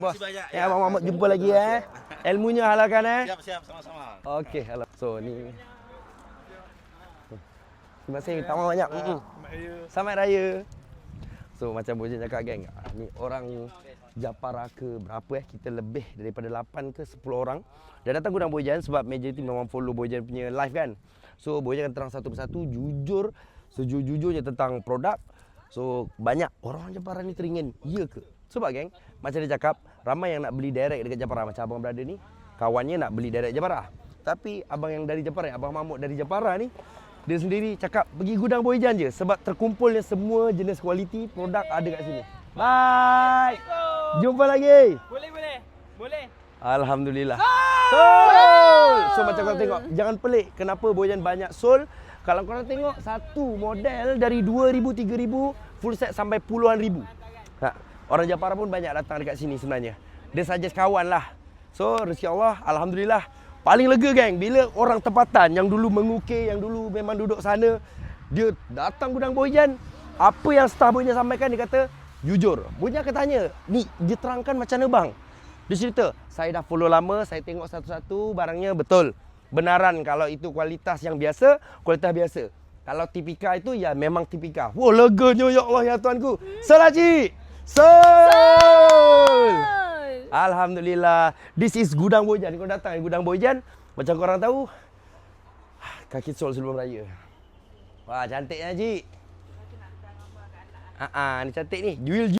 Bos, banyak. ya Abang Mahmud jumpa lagi Ilmunya halalkan Siap, sama-sama. Okey, halo. So ni. Terima kasih, minta maaf banyak. Selamat Raya. So macam Bojan cakap geng, ni orang Japara ke berapa kita lebih daripada 8 ke 10 orang. Dah datang gudang Bojan sebab majority memang follow Bojan punya live kan. So Bojan akan terang satu persatu jujur sejujurnya tentang produk. So banyak orang Japara ni teringin, ya ke? Sebab geng, macam dia cakap, ramai yang nak beli direct dekat Japara. Macam abang brother ni, kawannya nak beli direct Japara. Tapi abang yang dari Japara, abang Mahmud dari Japara ni, dia sendiri cakap pergi gudang Bojan je sebab terkumpulnya semua jenis kualiti produk ada kat sini. Bye. Jumpa lagi. Boleh. Alhamdulillah. Sol. So macam korang tengok, jangan pelik kenapa Bojan banyak sol. Kalau korang tengok satu model dari 2,000, 3,000 full set sampai puluhan ribu. Orang Japara pun banyak datang dekat sini sebenarnya. Dia suggest kawan lah. So rezeki Allah, alhamdulillah. Paling lega geng bila orang tempatan yang dulu mengukir, yang dulu memang duduk sana, dia datang gudang Bojan. Apa yang staff Bojan sampaikan, dia kata jujur. Bojan akan tanya, ni dia terangkan macam mana bang? Dia cerita, saya dah follow lama, saya tengok satu-satu barangnya betul. Benaran kalau itu kualitas yang biasa, kualitas biasa. Kalau tipika itu ya memang tipika. Wah leganya ya Allah ya Tuanku. Selaji. Sol. Alhamdulillah. This is gudang Bojan. Kau datang di gudang Bojan, macam korang tahu, kaki sol sebelum raya. Wah, cantiknya Haji. Ni cantik ni. Jual